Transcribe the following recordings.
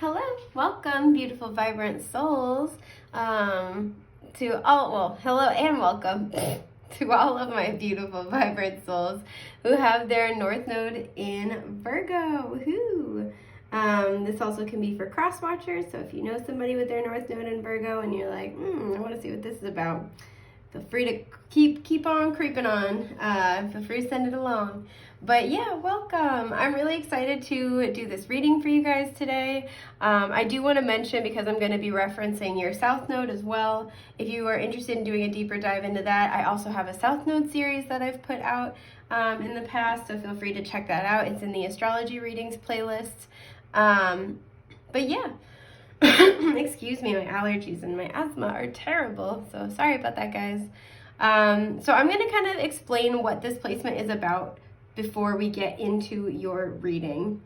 Hello, welcome, beautiful, vibrant souls, hello and welcome to all of my beautiful, vibrant souls who have their North Node in Virgo. Woohoo! This also can be for cross watchers, so if you know somebody with their North Node in Virgo and you're like, I want to see what this is about, feel free to keep on creeping on. Feel free to send it along. But yeah, welcome. I'm really excited to do this reading for you guys today. I do want to mention, because I'm going to be referencing your South Node as well, if you are interested in doing a deeper dive into that, I also have a South Node series that I've put out in the past, so feel free to check that out. It's in the astrology readings playlist. But yeah. Excuse me, my allergies and my asthma are terrible, so sorry about that, guys. So I'm going to kind of explain what this placement is about before we get into your reading.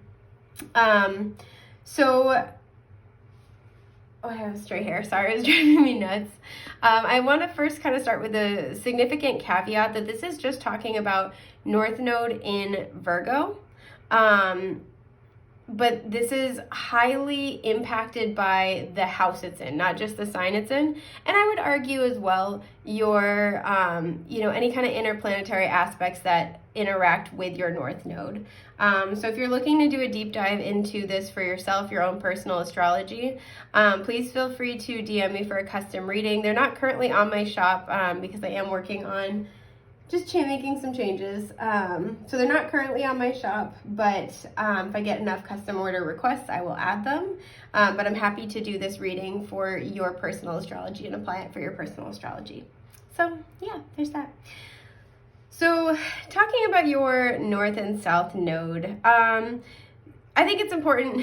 I have straight hair. Sorry, it's driving me nuts. I want to first kind of start with a significant caveat that this is just talking about North Node in Virgo. But this is highly impacted by the house it's in, not just the sign it's in. And I would argue as well your, any kind of interplanetary aspects that interact with your North Node. So if you're looking to do a deep dive into this for yourself, your own personal astrology, please feel free to DM me for a custom reading. They're not currently on my shop because I am working on just making some changes. So they're not currently on my shop, but if I get enough custom order requests, I will add them. But I'm happy to do this reading for your personal astrology and apply it for your personal astrology. So yeah, there's that. So talking about your North and South Node, I think it's important,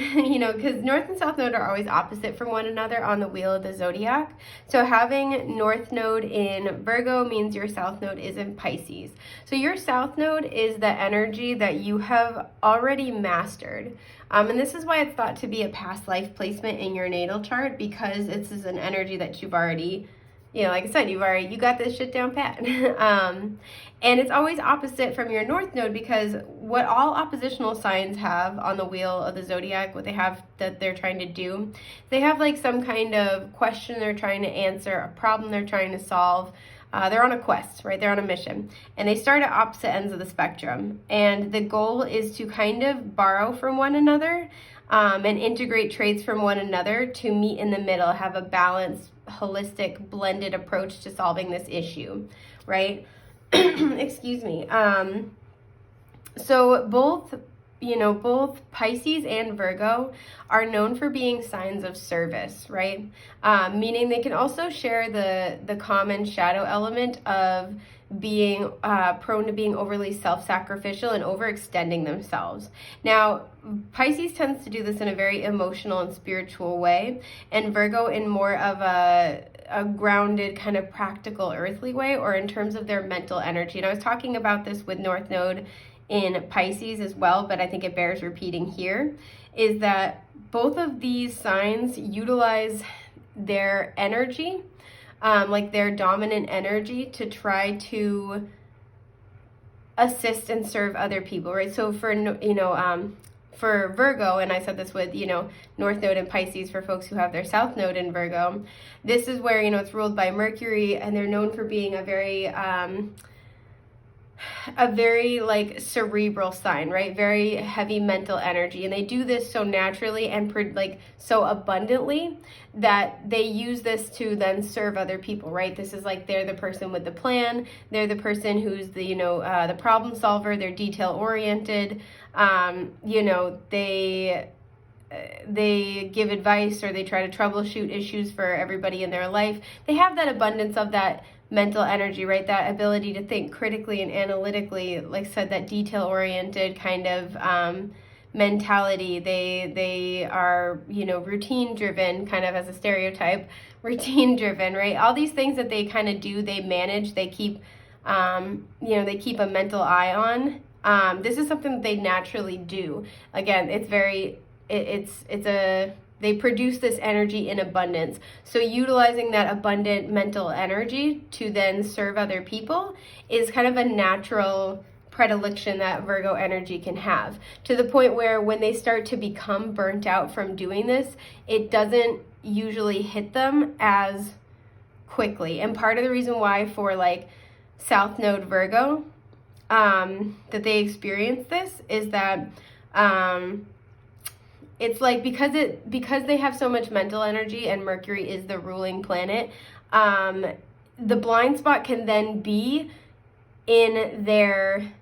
because North and South Node are always opposite from one another on the wheel of the zodiac. So having North Node in Virgo means your South Node is in Pisces. So your South Node is the energy that you have already mastered. And this is why it's thought to be a past life placement in your natal chart, because this is an energy that you've already, like I said, you got this shit down pat. And it's always opposite from your North Node, because what all oppositional signs have on the wheel of the zodiac, what they have that they're trying to do, they have like some kind of question they're trying to answer, a problem they're trying to solve. They're on a quest, right? They're on a mission. And they start at opposite ends of the spectrum. And the goal is to kind of borrow from one another and integrate traits from one another to meet in the middle, have a balanced, holistic, blended approach to solving this issue, right? Excuse me. So both Pisces and Virgo are known for being signs of service, right? Meaning they can also share the common shadow element of being prone to being overly self-sacrificial and overextending themselves. Now, Pisces tends to do this in a very emotional and spiritual way, and Virgo in more of a grounded, kind of practical, earthly way, or in terms of their mental energy. And I was talking about this with North Node in Pisces as well, but I think it bears repeating here, is that both of these signs utilize their energy, like their dominant energy, to try to assist and serve other people, right? So for Virgo, and I said this with, North Node and Pisces for folks who have their South Node in Virgo, this is where, it's ruled by Mercury, and they're known for being a very like cerebral sign, right? Very heavy mental energy. And they do this so naturally and so abundantly that they use this to then serve other people, right? This is like they're the person with the plan. They're the person who's the problem solver. They're detail oriented. They give advice, or they try to troubleshoot issues for everybody in their life. They have that abundance of that mental energy, right? That ability to think critically and analytically, like I said, that detail-oriented kind of mentality. They are, routine-driven, kind of as a stereotype, routine-driven, right? All these things that they kind of do, they manage, they keep, they keep a mental eye on. This is something that they naturally do. Again, they produce this energy in abundance. So utilizing that abundant mental energy to then serve other people is kind of a natural predilection that Virgo energy can have, to the point where when they start to become burnt out from doing this, it doesn't usually hit them as quickly. And part of the reason why for like South Node Virgo, that they experience this is that it's like because they have so much mental energy and Mercury is the ruling planet, the blind spot can then be in their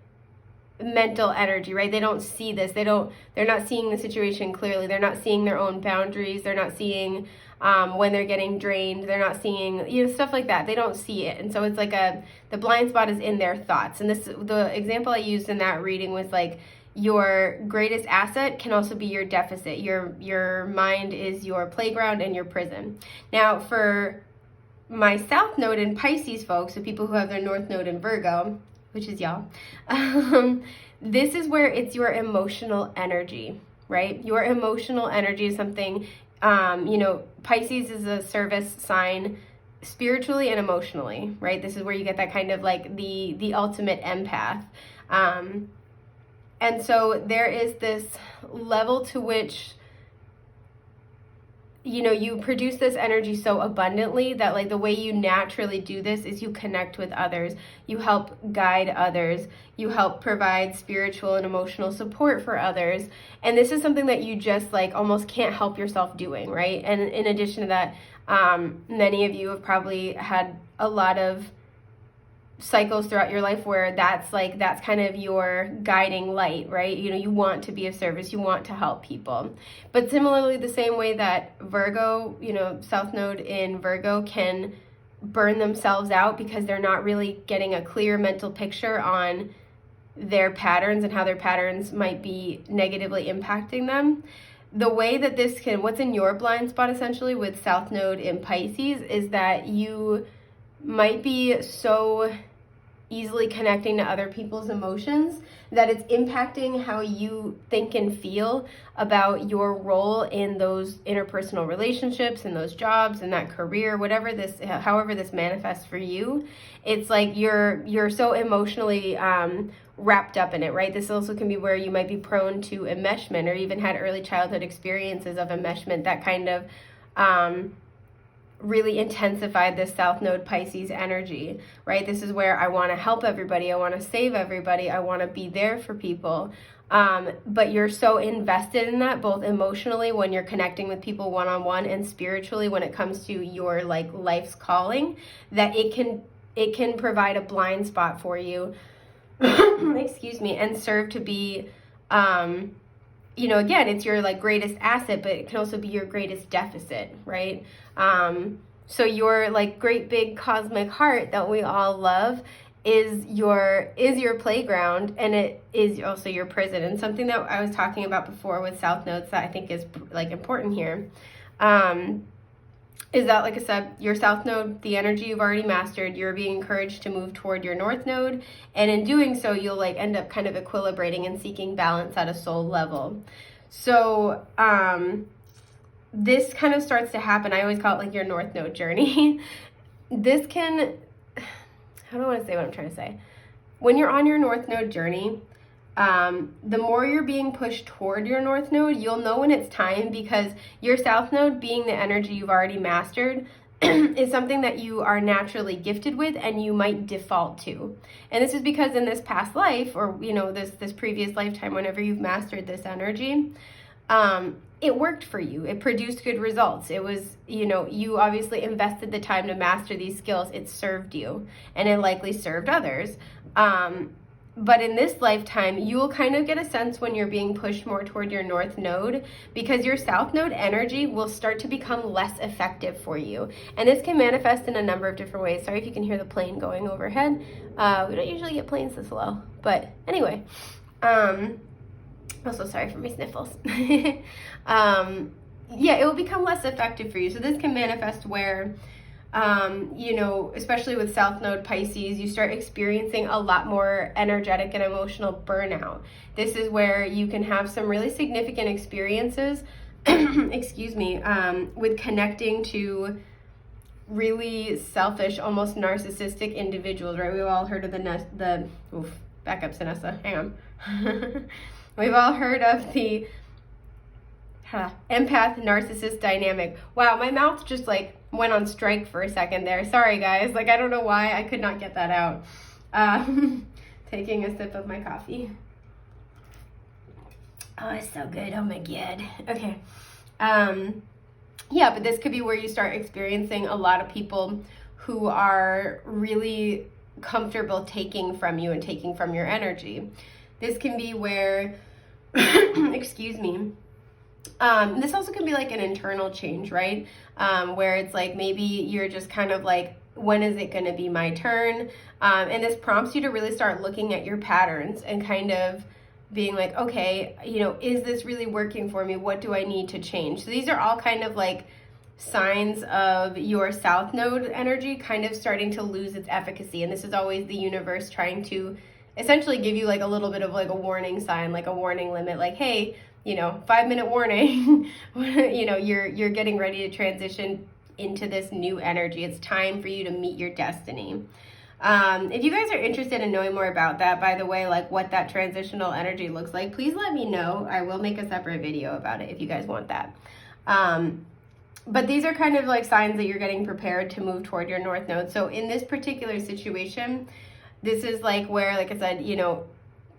mental energy, right? They don't see this. They're not seeing the situation clearly. They're not seeing their own boundaries. They're not seeing when they're getting drained. They're not seeing, stuff like that. They don't see it. And so it's like the blind spot is in their thoughts. And the example I used in that reading was like, your greatest asset can also be your deficit. Your mind is your playground and your prison. Now, for my South Node in Pisces folks, so people who have their North Node in Virgo, which is y'all, this is where it's your emotional energy, right? Your emotional energy is something, Pisces is a service sign spiritually and emotionally, right? This is where you get that kind of like the ultimate empath. And so there is this level to which, you produce this energy so abundantly that like the way you naturally do this is you connect with others, you help guide others, you help provide spiritual and emotional support for others. And this is something that you just like almost can't help yourself doing, right? And in addition to that, many of you have probably had a lot of cycles throughout your life where that's kind of your guiding light, right? You want to be of service, you want to help people. But similarly, the same way that Virgo, South Node in Virgo can burn themselves out because they're not really getting a clear mental picture on their patterns and how their patterns might be negatively impacting them. The way that what's in your blind spot essentially with South Node in Pisces is that you might be so easily connecting to other people's emotions that it's impacting how you think and feel about your role in those interpersonal relationships and those jobs and that career, however this manifests for you. It's like you're so emotionally wrapped up in it, right? This also can be where you might be prone to enmeshment or even had early childhood experiences of enmeshment that kind of really intensified this South Node Pisces energy, right? This is where I want to help everybody, I want to save everybody, I want to be there for people. But you're so invested in that, both emotionally when you're connecting with people one-on-one and spiritually when it comes to your like life's calling, that it can provide a blind spot for you, excuse me, and serve to be again, it's your like greatest asset, but it can also be your greatest deficit, right? So your like great big cosmic heart that we all love is your playground, and it is also your prison. And something that I was talking about before with South Nodes that I think is like important here, is that, like I said, your South Node, the energy you've already mastered, you're being encouraged to move toward your North Node. And in doing so, you'll like end up kind of equilibrating and seeking balance at a soul level. So, this kind of starts to happen. I always call it like your North Node journey. This can, how do I want to say what I'm trying to say? When you're on your North Node journey, the more you're being pushed toward your North Node, you'll know when it's time, because your South Node, being the energy you've already mastered, is something that you are naturally gifted with and you might default to. And this is because in this past life, or this previous lifetime, whenever you've mastered this energy, it worked for you. It produced good results. It was, you obviously invested the time to master these skills. It served you, and it likely served others. But in this lifetime, you will kind of get a sense when you're being pushed more toward your North Node, because your South Node energy will start to become less effective for you. And this can manifest in a number of different ways. Sorry if you can hear the plane going overhead. We don't usually get planes this low, but anyway. Also sorry for my sniffles. It will become less effective for you. So this can manifest where, especially with South Node Pisces, you start experiencing a lot more energetic and emotional burnout. This is where you can have some really significant experiences, excuse me, with connecting to really selfish, almost narcissistic individuals, right? We've all heard of back up, Sinessa, hang on. We've all heard of the empath narcissist dynamic. Wow, my mouth just like went on strike for a second there. Sorry guys, like I don't know why I could not get that out. Taking a sip of my coffee. Oh, it's so good. Oh my god. Okay. Yeah, but this could be where you start experiencing a lot of people who are really comfortable taking from you and taking from your energy. This can be where, excuse me, this also can be like an internal change, right? Where it's like maybe you're just kind of like, when is it going to be my turn? And this prompts you to really start looking at your patterns and kind of being like, okay, you know, is this really working for me? What do I need to change? So these are all kind of like signs of your South Node energy kind of starting to lose its efficacy. And this is always the universe trying to essentially give you like a little bit of like a warning sign, like a warning limit, like, hey, you know, 5-minute warning, you know, you're getting ready to transition into this new energy. It's time for you to meet your destiny. If you guys are interested in knowing more about that, by the way, like what that transitional energy looks like, please let me know. I will make a separate video about it if you guys want that. But these are kind of like signs that you're getting prepared to move toward your North Node. So in this particular situation, this is like where, like I said, you know,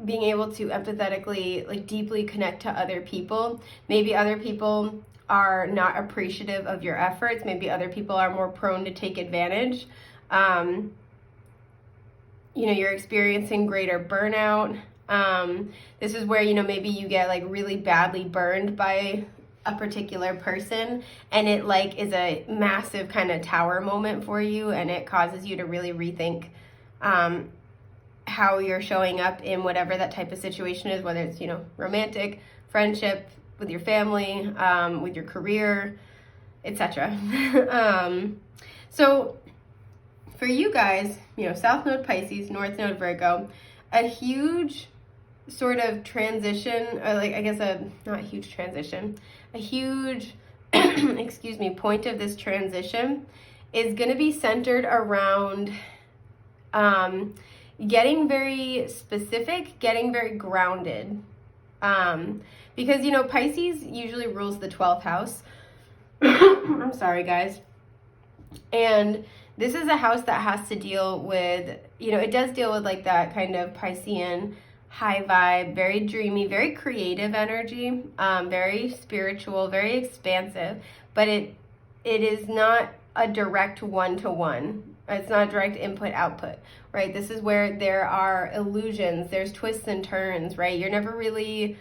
being able to empathetically, like deeply connect to other people. Maybe other people are not appreciative of your efforts. Maybe other people are more prone to take advantage. You know, you're experiencing greater burnout. This is where, you know, maybe you get like really badly burned by a particular person, and it like is a massive kind of tower moment for you, and it causes you to really rethink how you're showing up in whatever that type of situation is, whether it's, you know, romantic, friendship, with your family, with your career, etc. So for you guys, you know, South Node Pisces, North Node Virgo, a huge sort of transition, or like, I guess not a huge transition, a huge, excuse me, point of this transition is going to be centered around getting very specific, getting very grounded. Because, you know, Pisces usually rules the 12th house. I'm sorry, guys. And this is a house that has to deal with, you know, it does deal with like that kind of Piscean high vibe, very dreamy, very creative energy, very spiritual, very expansive, but it is not a direct one-to-one. It's not a direct input-output, right? This is where there are illusions, there's twists and turns, right? You're never really,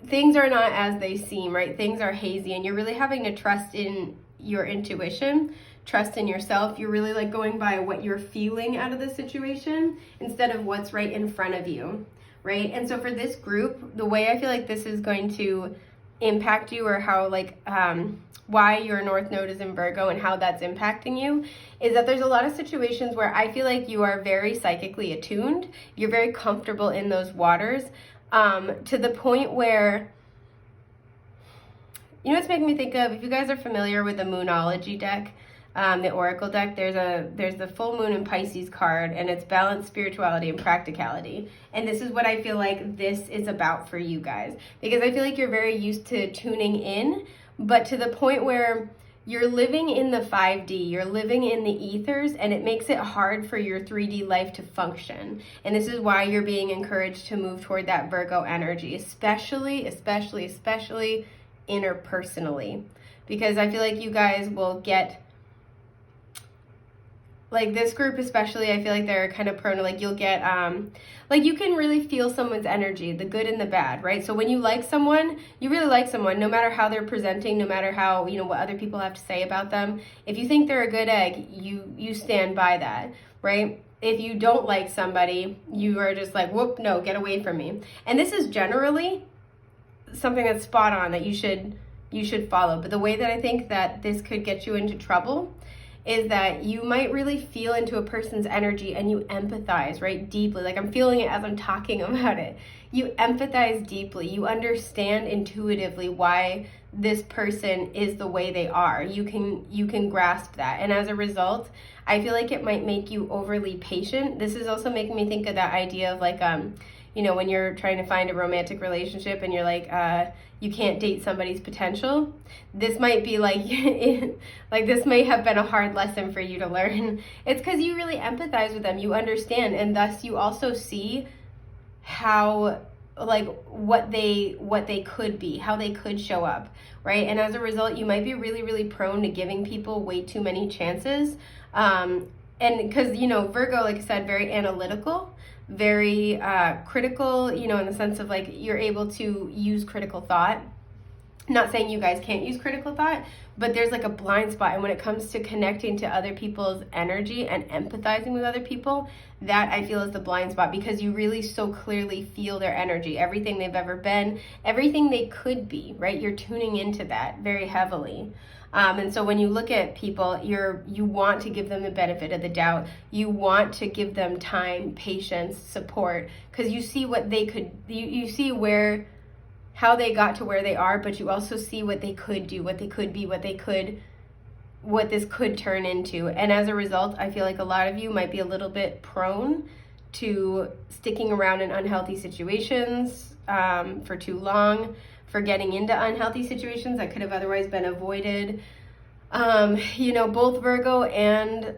things are not as they seem, right? Things are hazy, and you're really having to trust in your intuition, trust in yourself. You're really like going by what you're feeling out of the situation instead of what's right in front of you, right? And so for this group, the way I feel like this is going to impact you, or how like why your North Node is in Virgo and how that's impacting you, is that there's a lot of situations where I feel like you are very psychically attuned. You're very comfortable in those waters, to the point where, you know what's making me think of, if you guys are familiar with the Numerology deck, the Oracle deck, there's the full moon in Pisces card, and it's balance, spirituality, and practicality. And this is what I feel like this is about for you guys, because I feel like you're very used to tuning in, but to the point where you're living in the 5D, you're living in the ethers, and it makes it hard for your 3D life to function. And this is why you're being encouraged to move toward that Virgo energy, especially interpersonally, because I feel like you guys will get, like this group especially, I feel like they're kind of prone to, like, you'll get, like you can really feel someone's energy, the good and the bad, right? So when you like someone, you really like someone, no matter how they're presenting, no matter how, you know, what other people have to say about them. If you think they're a good egg, you stand by that, right? If you don't like somebody, you are just like, whoop, no, get away from me. And this is generally something that's spot on that you should follow. But the way that I think that this could get you into trouble is that you might really feel into a person's energy and you empathize, right, deeply. Like I'm feeling it as I'm talking about it. You empathize deeply. You understand intuitively why this person is the way they are. You can grasp that. And as a result, I feel like it might make you overly patient. This is also making me think of that idea of like, you know, when you're trying to find a romantic relationship and you're like, you can't date somebody's potential. This might be like, like this may have been a hard lesson for you to learn. It's because you really empathize with them, you understand, and thus you also see how, like, what they could be, how they could show up, right? And as a result, you might be really, really prone to giving people way too many chances. And because, you know, Virgo, like I said, very analytical, very critical, you know, in the sense of like you're able to use critical thought. Not saying you guys can't use critical thought, but there's like a blind spot. And when it comes to connecting to other people's energy and empathizing with other people, that I feel is the blind spot, because you really so clearly feel their energy, everything they've ever been, everything they could be, right? You're tuning into that very heavily. And so when you look at people, you want to give them the benefit of the doubt. You want to give them time, patience, support, because you see what they could, you see how they got to where they are, but you also see what they could do, what they could be, what this could turn into. And as a result, I feel like a lot of you might be a little bit prone to sticking around in unhealthy situations for too long, for getting into unhealthy situations that could have otherwise been avoided. You know, both Virgo and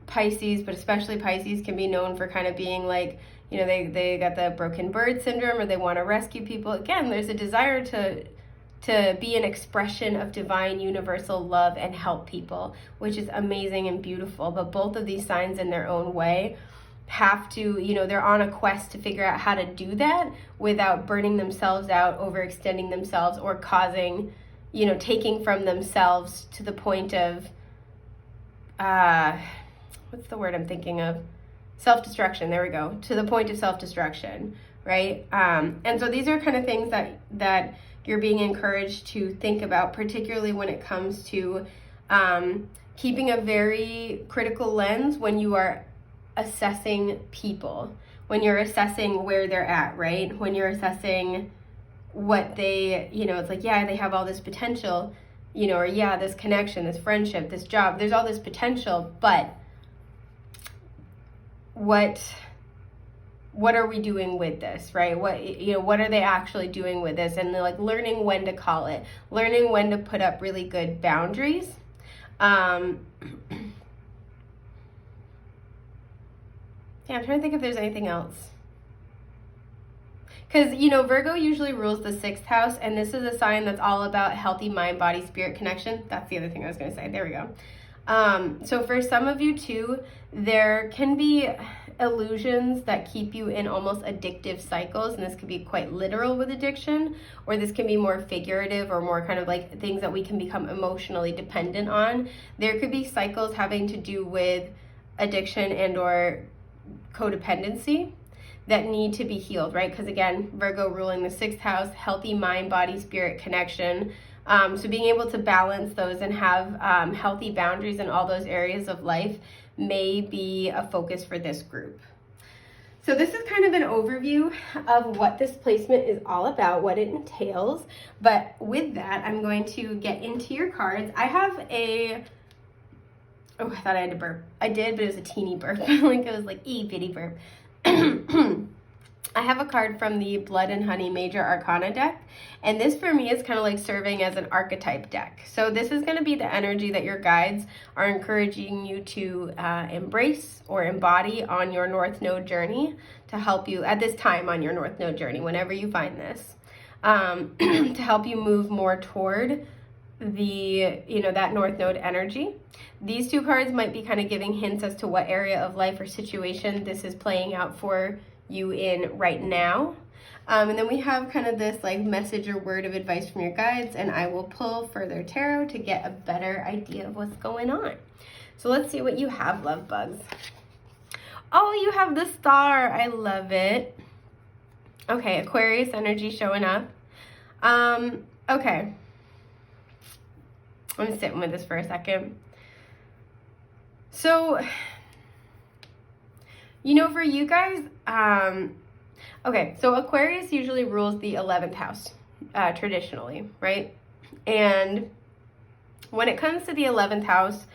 Pisces, but especially Pisces, can be known for kind of being like, you know, they got the broken bird syndrome, or they want to rescue people. Again, there's a desire to be an expression of divine universal love and help people, which is amazing and beautiful. But both of these signs in their own way have to, you know, they're on a quest to figure out how to do that without burning themselves out, overextending themselves, or causing, you know, taking from themselves to the point of, what's the word I'm thinking of? Self-destruction. There we go. To the point of self-destruction, right? And so these are kind of things that you're being encouraged to think about, particularly when it comes to keeping a very critical lens when you are assessing people, when you're assessing where they're at, right? When you're assessing what they, you know, it's like, yeah, they have all this potential, you know, or yeah, this connection, this friendship, this job, there's all this potential, but what are we doing with this, right? What are they actually doing with this? And they're like learning when to call it, learning when to put up really good boundaries. Yeah, I'm trying to think if there's anything else. Because, you know, Virgo usually rules the 6th house, and this is a sign that's all about healthy mind, body, spirit connection. That's the other thing I was going to say. There we go. So for some of you too, there can be illusions that keep you in almost addictive cycles, and this could be quite literal with addiction, or this can be more figurative, or more kind of like things that we can become emotionally dependent on. There could be cycles having to do with addiction and or codependency that need to be healed, right? Because again, Virgo ruling the 6th house, healthy mind, body, spirit connection. So being able to balance those and have healthy boundaries in all those areas of life may be a focus for this group. So this is kind of an overview of what this placement is all about, what it entails. But with that, I'm going to get into your cards. I have oh, I thought I had to burp. I did, but it was a teeny burp. Like it was like bitty burp. I have a card from the Blood and Honey Major Arcana deck, and this for me is kind of like serving as an archetype deck. So this is going to be the energy that your guides are encouraging you to embrace or embody on your North Node journey to help you at this time on your North Node journey, whenever you find this, to help you move more toward the, you know, that North Node energy. These two cards might be kind of giving hints as to what area of life or situation this is playing out for you in right now. And then we have kind of this like message or word of advice from your guides, and I will pull further tarot to get a better idea of what's going on. So let's see what you have, love bugs. Oh, you have the star. I love it. Okay, Aquarius energy showing up. Okay. I'm sitting with this for a second. So, you know, for you guys, okay, so Aquarius usually rules the 11th house, traditionally, right? And when it comes to the 11th house,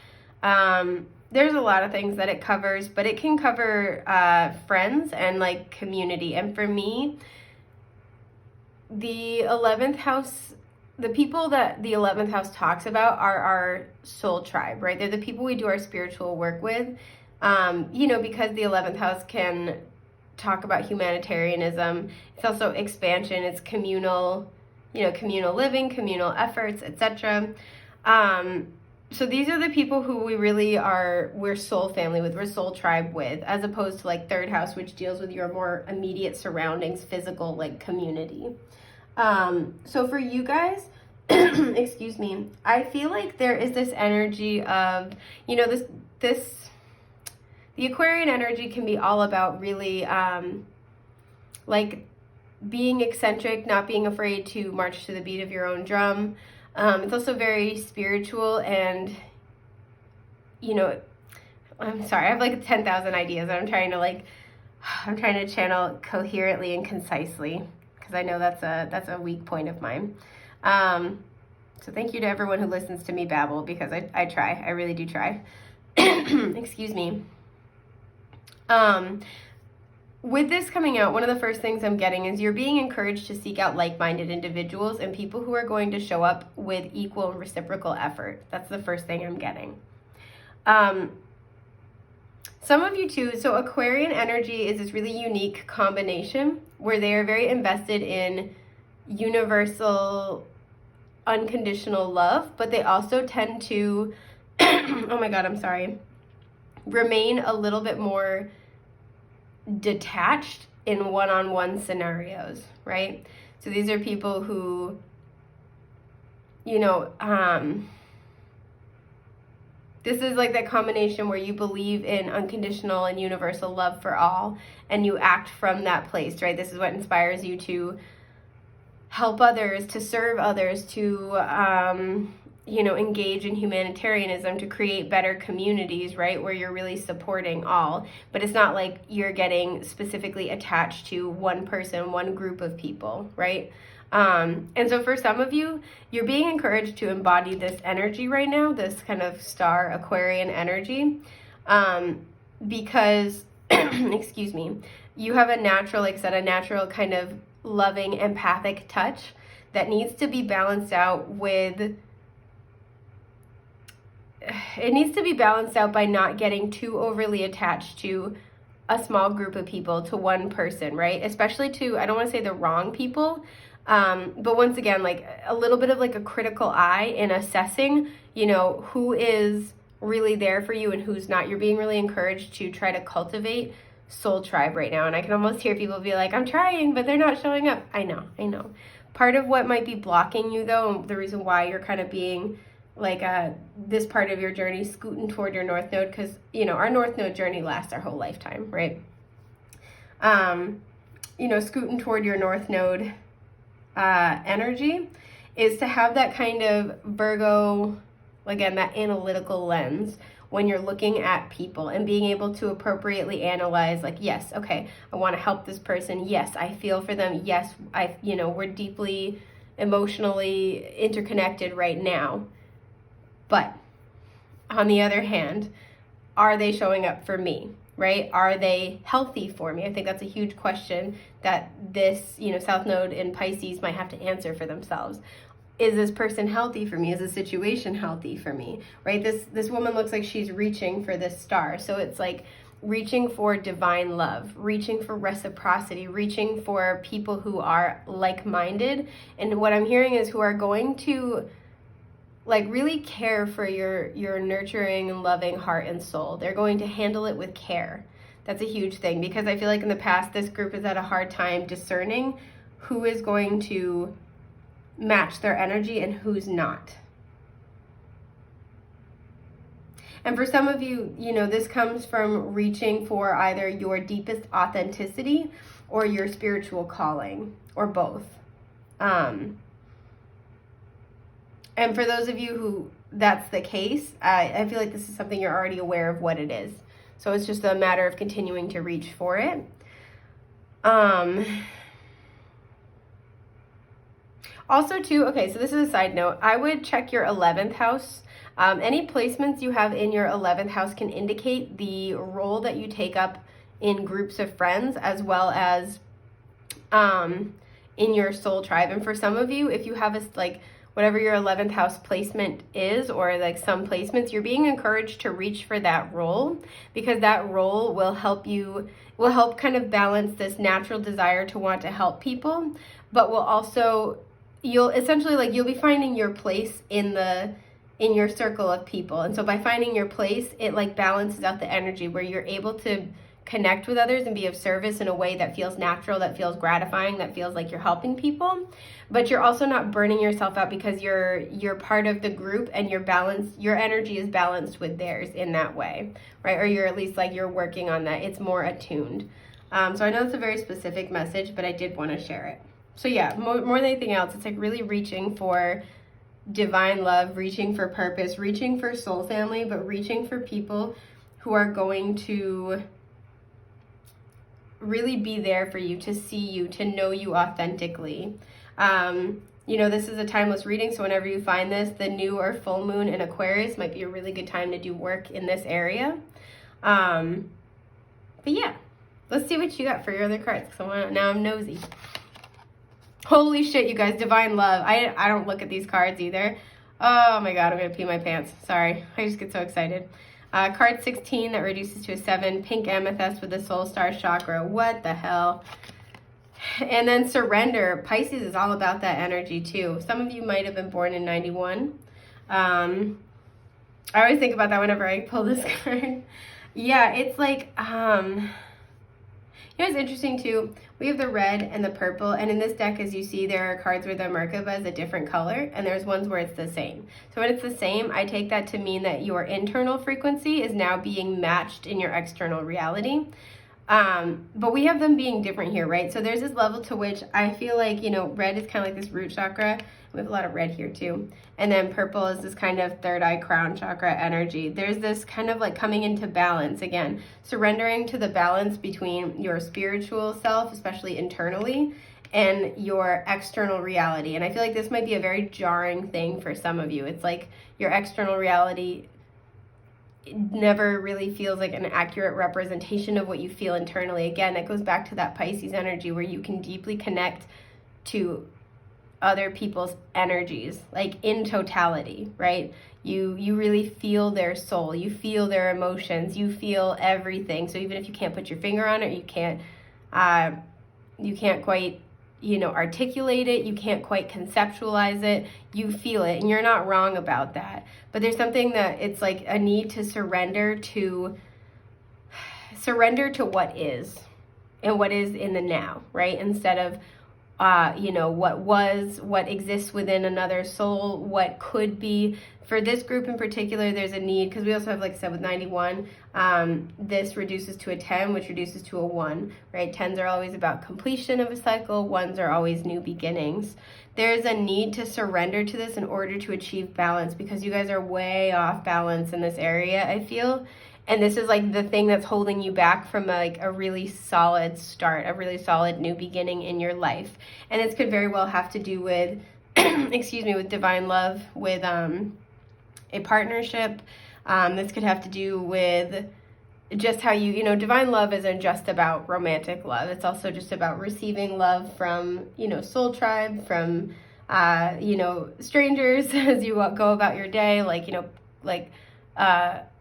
there's a lot of things that it covers, but it can cover friends and like community. And for me, the 11th house, the people that the 11th house talks about are our soul tribe, right? They're the people we do our spiritual work with. You know, because the 11th house can talk about humanitarianism. It's also expansion. It's communal, you know, communal living, communal efforts, etc. So these are the people who we really are, we're soul family with, we're soul tribe with, as opposed to like 3rd house, which deals with your more immediate surroundings, physical, like community. So for you guys, excuse me, I feel like there is this energy of, you know, the Aquarian energy can be all about really, like being eccentric, not being afraid to march to the beat of your own drum. It's also very spiritual and, you know, I'm sorry, I have like 10,000 ideas. I'm trying to channel coherently and concisely because I know that's a weak point of mine. So thank you to everyone who listens to me babble because I try. I really do try. Excuse me. With this coming out, one of the first things I'm getting is you're being encouraged to seek out like-minded individuals and people who are going to show up with equal and reciprocal effort. That's the first thing I'm getting. Some of you too, so Aquarian energy is this really unique combination where they are very invested in universal, unconditional love, but they also tend to, oh my God, I'm sorry, remain a little bit more detached in one-on-one scenarios, right? So these are people who, you know, this is like that combination where you believe in unconditional and universal love for all, and you act from that place, right? This is what inspires you to help others, to serve others, to, you know, engage in humanitarianism, to create better communities, right, where you're really supporting all. But it's not like you're getting specifically attached to one person, one group of people, right? And so for some of you, you're being encouraged to embody this energy right now, this kind of star Aquarian energy, because, excuse me, you have a natural, like I said, a natural kind of loving, empathic touch that needs to be balanced out with, it needs to be balanced out by not getting too overly attached to a small group of people, to one person, right? Especially to, I don't want to say the wrong people, but once again, like a little bit of like a critical eye in assessing, you know, who is really there for you and who's not. You're being really encouraged to try to cultivate soul tribe right now. And I can almost hear people be like, I'm trying, but they're not showing up. I know. Part of what might be blocking you though, and the reason why you're kind of being like this part of your journey scooting toward your North Node, because, you know, our North Node journey lasts our whole lifetime, right? You know, scooting toward your North Node energy is to have that kind of Virgo, again, that analytical lens when you're looking at people and being able to appropriately analyze, like, yes, okay, I want to help this person. Yes, I feel for them. Yes, you know, we're deeply emotionally interconnected right now. But on the other hand, are they showing up for me, right? Are they healthy for me? I think that's a huge question that this, you know, South Node in Pisces might have to answer for themselves. Is this person healthy for me? Is the situation healthy for me, right? This woman looks like she's reaching for this star. So it's like reaching for divine love, reaching for reciprocity, reaching for people who are like-minded. And what I'm hearing is who are going to like really care for your nurturing and loving heart and soul. They're going to handle it with care. That's a huge thing, because I feel like in the past, this group has had a hard time discerning who is going to match their energy and who's not. And for some of you, you know, this comes from reaching for either your deepest authenticity or your spiritual calling, or both. And for those of you who that's the case, I feel like this is something you're already aware of what it is. So it's just a matter of continuing to reach for it. Also too, okay, so this is a side note, I would check your 11th house. Any placements you have in your 11th house can indicate the role that you take up in groups of friends, as well as in your soul tribe. And for some of you, if you have a, like, whatever your 11th house placement is, or like some placements, you're being encouraged to reach for that role, because that role will help kind of balance this natural desire to want to help people, but will also, you'll be finding your place in your circle of people. And so by finding your place, it like balances out the energy where you're able to connect with others and be of service in a way that feels natural, that feels gratifying, that feels like you're helping people, but you're also not burning yourself out because you're part of the group, and your energy is balanced with theirs in that way, right? Or you're at least like you're working on that. It's more attuned. So I know it's a very specific message, but I did want to share it. So yeah, more than anything else, it's like really reaching for divine love, reaching for purpose, reaching for soul family, but reaching for people who are going to really be there for you, to see you, to know you authentically. This is a timeless reading, so whenever you find this, the new or full moon in Aquarius might be a really good time to do work in this area. But yeah, let's see what you got for your other cards, because now I'm nosy. Holy shit, you guys, divine love. I don't look at these cards either. Oh my god, I'm gonna pee my pants. Sorry, I just get so excited. Card 16 that reduces to a 7, pink amethyst with the soul star chakra. What the hell? And then surrender. Pisces is all about that energy too. Some of you might have been born in 91. I always think about that whenever I pull this card. Yeah, it's like, it's interesting too. We have the red and the purple, and in this deck, as you see, there are cards where the Merkaba is a different color, and there's ones where it's the same. So when it's the same, I take that to mean that your internal frequency is now being matched in your external reality. But we have them being different here, right? So there's this level to which I feel like, red is kind of like this root chakra. We have a lot of red here too. And then purple is this kind of third eye crown chakra energy. There's this kind of like coming into balance again, surrendering to the balance between your spiritual self, especially internally, and your external reality. And I feel like this might be a very jarring thing for some of you. It's like your external reality never really feels like an accurate representation of what you feel internally. Again, it goes back to that Pisces energy where you can deeply connect to other people's energies, like in totality, right? You really feel their soul, you feel their emotions, you feel everything. So even if you can't put your finger on it, you can't quite articulate it, you can't quite conceptualize it, you feel it, and you're not wrong about that. But there's something that it's like a need to surrender to what is, and what is in the now, right? Instead of what exists within another soul, what could be. For this group in particular, there's a need, because we also have, like I said, with 91, this reduces to a 10, which reduces to a 1, right? 10s are always about completion of a cycle, 1s are always new beginnings. There's a need to surrender to this in order to achieve balance, because you guys are way off balance in this area, I feel. And this is like the thing that's holding you back from a really solid start, a really solid new beginning in your life. And this could very well have to do with, with divine love, with a partnership. This could have to do with just how divine love isn't just about romantic love. It's also just about receiving love from, soul tribe, from, strangers as you go about your day,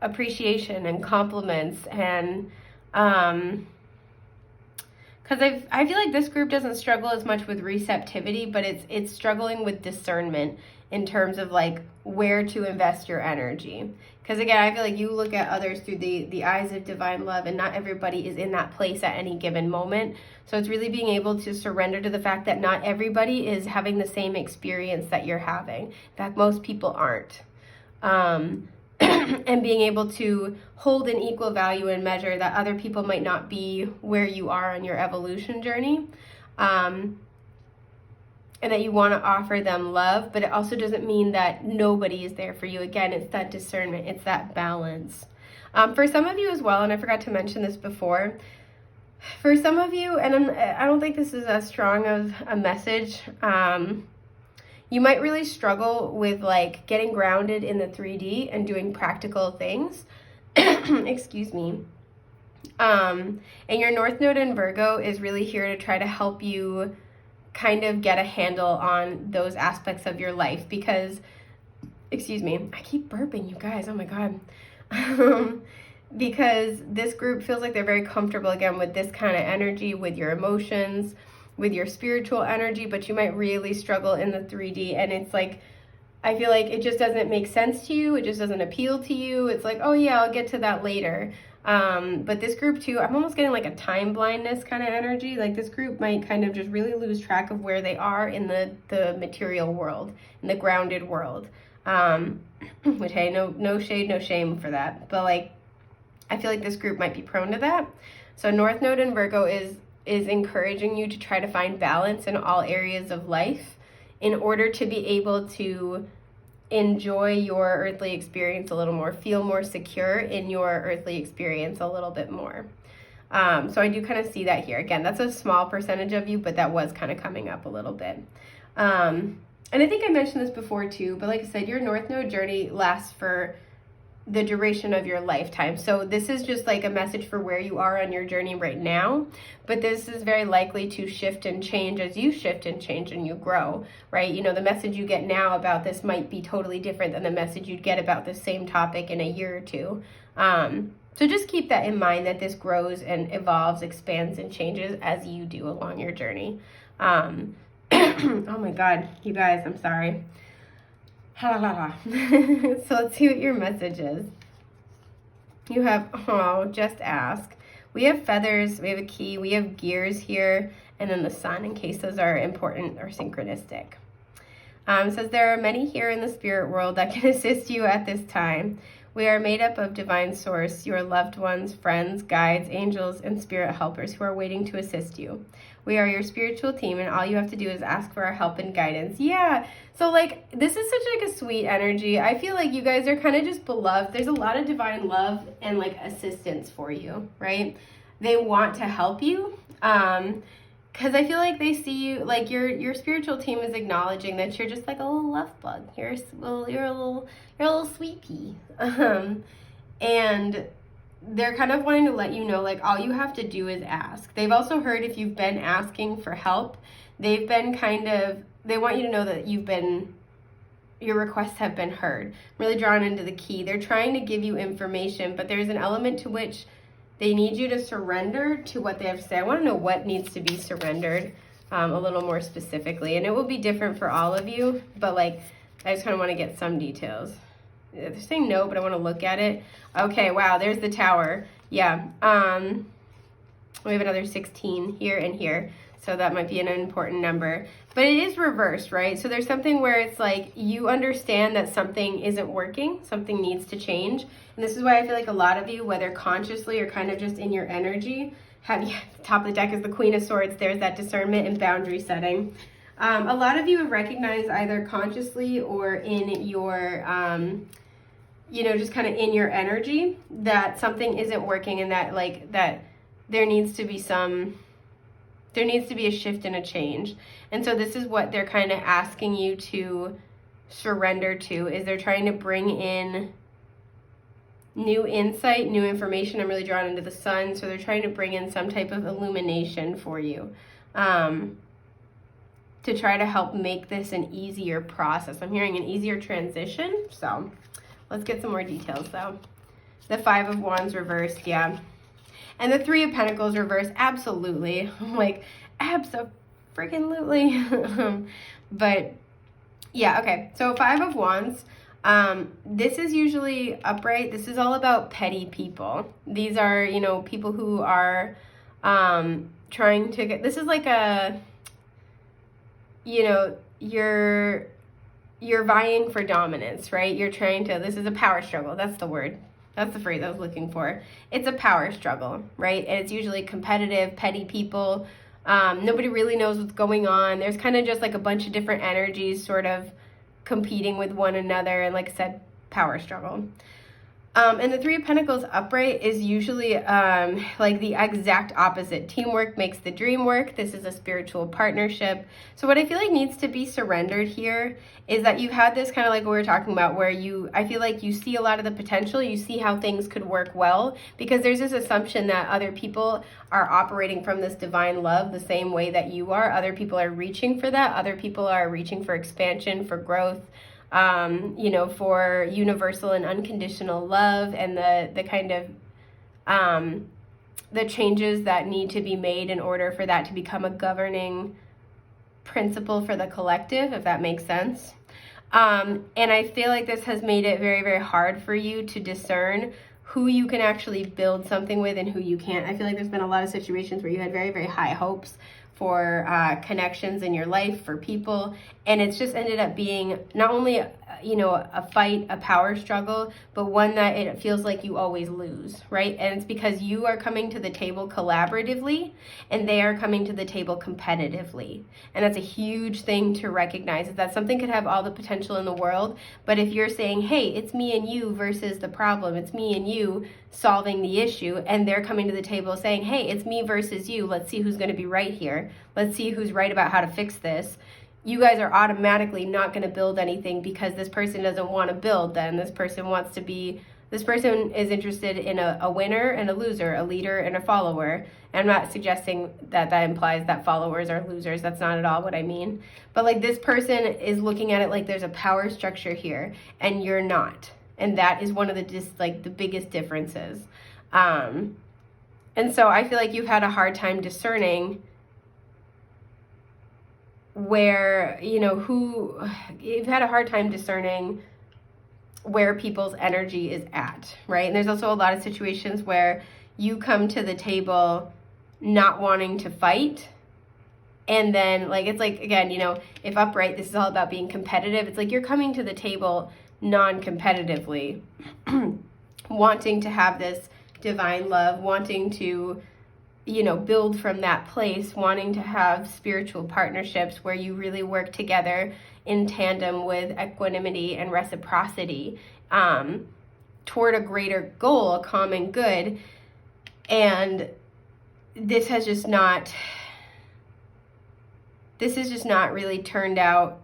appreciation and compliments, and because I feel like this group doesn't struggle as much with receptivity, but it's struggling with discernment in terms of like where to invest your energy. Because again, I feel like you look at others through the eyes of divine love, and not everybody is in that place at any given moment. So it's really being able to surrender to the fact that not everybody is having the same experience that you're having. In fact, most people aren't. And being able to hold an equal value and measure that other people might not be where you are on your evolution journey, and that you want to offer them love, but it also doesn't mean that nobody is there for you. Again, it's that discernment, it's that balance. For some of you as well, and I forgot to mention this before, for some of you, and I don't think this is as strong of a message, You might really struggle with like getting grounded in the 3D and doing practical things. Excuse me. And your North Node in Virgo is really here to try to help you kind of get a handle on those aspects of your life because, excuse me, I keep burping, you guys, oh my God. Because this group feels like they're very comfortable again with this kind of energy, with your emotions, with your spiritual energy, but you might really struggle in the 3D. And it's like, I feel like it just doesn't make sense to you. It just doesn't appeal to you. It's like, oh yeah, I'll get to that later. But this group too, I'm almost getting like a time blindness kind of energy. Like this group might kind of just really lose track of where they are in the material world, in the grounded world. Which, hey, no shade, no shame for that. But like, I feel like this group might be prone to that. So North Node in Virgo is encouraging you to try to find balance in all areas of life in order to be able to enjoy your earthly experience a little more, feel more secure in your earthly experience a little bit more. So I do kind of see that here. Again, that's a small percentage of you, but that was kind of coming up a little bit. And I think I mentioned this before too, but like I said, your North Node journey lasts for the duration of your lifetime. So this is just like a message for where you are on your journey right now, but this is very likely to shift and change as you shift and change and you grow, right? You know, the message you get now about this might be totally different than the message you'd get about the same topic in a year or two. So just keep that in mind, that this grows and evolves, expands and changes as you do along your journey. Oh my God, you guys, I'm sorry. So let's see what your message is. You have, just ask. We have feathers, we have a key, we have gears here, and then the sun, in case those are important or synchronistic. It says there are many here in the spirit world that can assist you at this time. We are made up of divine source, your loved ones, friends, guides, angels, and spirit helpers who are waiting to assist you. We are your spiritual team, and all you have to do is ask for our help and guidance. Yeah, so like this is such like a sweet energy. I feel like you guys are kind of just beloved. There's a lot of divine love and like assistance for you, right? They want to help you. Because I feel like they see you, like your spiritual team is acknowledging that you're just like a little love bug. You're a little sweet pea. And they're kind of wanting to let you know, like, all you have to do is ask. They've also heard if you've been asking for help, they want you to know that your requests have been heard. Really drawn into the key. They're trying to give you information, but there's an element to which they need you to surrender to what they have to say. I want to know what needs to be surrendered a little more specifically. And it will be different for all of you, but like, I just kind of want to get some details. They're saying no, but I want to look at it. Okay, wow, there's the tower. Yeah, we have another 16 here and here. So that might be an important number. But it is reversed, right? So there's something where it's like you understand that something isn't working, something needs to change. And this is why I feel like a lot of you, whether consciously or kind of just in your energy, top of the deck is the Queen of Swords. There's that discernment and boundary setting. A lot of you have recognized either consciously or in your, just kind of in your energy that something isn't working, and that there needs to be a shift and a change. And so this is what they're kind of asking you to surrender to, is they're trying to bring in new insight, new information. I'm really drawn into the sun. So they're trying to bring in some type of illumination for you, to try to help make this an easier process. I'm hearing an easier transition. So let's get some more details though. The Five of Wands reversed, yeah. And the Three of Pentacles reversed, absolutely. I'm like, abso-freaking-lutely. But yeah, okay. So Five of Wands, this is usually upright. This is all about petty people. These are, people who are trying to get, this is like a, you're vying for dominance, right? You're trying to, this is a power struggle. That's the word. That's the phrase I was looking for. It's a power struggle, right? And it's usually competitive, petty people. Nobody really knows what's going on. There's kind of just like a bunch of different energies sort of competing with one another. And like I said, power struggle. And the Three of Pentacles upright is usually like the exact opposite. Teamwork makes the dream work. This is a spiritual partnership. So what I feel like needs to be surrendered here is that you've had this kind of like what we were talking about, where I feel like you see a lot of the potential, you see how things could work well, because there's this assumption that other people are operating from this divine love the same way that you are. Other people are reaching for that. Other people are reaching for expansion, for growth, you know, for universal and unconditional love, and the kind of the changes that need to be made in order for that to become a governing principle for the collective, if that makes sense. And I feel like this has made it very, very hard for you to discern who you can actually build something with and who you can't. I feel like there's been a lot of situations where you had very, very high hopes for connections in your life, for people, and it's just ended up being not only you know, a fight, a power struggle, but one that it feels like you always lose, right? And it's because you are coming to the table collaboratively and they are coming to the table competitively. And that's a huge thing to recognize, is that something could have all the potential in the world, but if you're saying, hey, it's me and you versus the problem, it's me and you solving the issue, and they're coming to the table saying, hey, it's me versus you, let's see who's going to be right here, let's see who's right about how to fix this, you guys are automatically not going to build anything, because this person doesn't want to build. Then this person is interested in a winner and a loser, a leader and a follower. And I'm not suggesting that implies that followers are losers. That's not at all what I mean. But like, this person is looking at it like there's a power structure here and you're not. And that is one of the biggest differences. And so I feel like you've had a hard time discerning where, you know, you've had a hard time discerning where people's energy is at, right? And there's also a lot of situations where you come to the table not wanting to fight, and then like, it's like, again, you know, if upright, this is all about being competitive. It's like you're coming to the table non-competitively, wanting to have this divine love, wanting to, you know, build from that place, wanting to have spiritual partnerships where you really work together in tandem with equanimity and reciprocity toward a greater goal, a common good. And this has just not really turned out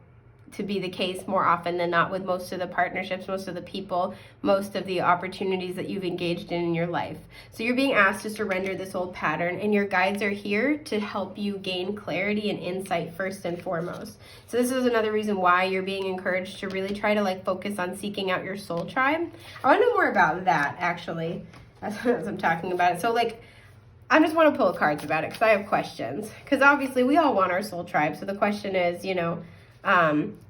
to be the case more often than not with most of the partnerships, most of the people, most of the opportunities that you've engaged in your life. So you're being asked to surrender this old pattern, and your guides are here to help you gain clarity and insight first and foremost. So this is another reason why you're being encouraged to really try to like focus on seeking out your soul tribe. I want to know more about that, actually, as I'm talking about it. So like, I just want to pull cards about it because I have questions. Because obviously we all want our soul tribe. So the question is, you know,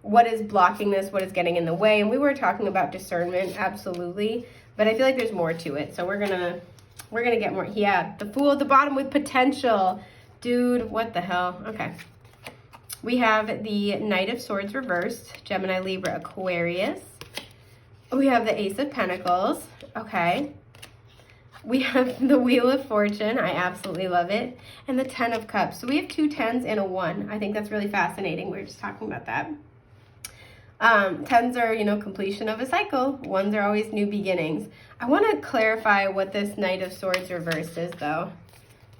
what is blocking this? What is getting in the way? And we were talking about discernment, absolutely, but I feel like there's more to it. So we're gonna get more. Yeah, the Fool at the bottom with potential, dude. What the hell? Okay, we have the Knight of Swords reversed, Gemini, Libra, Aquarius. We have the Ace of Pentacles. Okay. We have the Wheel of Fortune. I absolutely love it. And the 10 of Cups. So we have 2 10s and a 1. I think that's really fascinating. We were just talking about that. 10s are, you know, completion of a cycle. 1s are always new beginnings. I want to clarify what this Knight of Swords reversed is, though.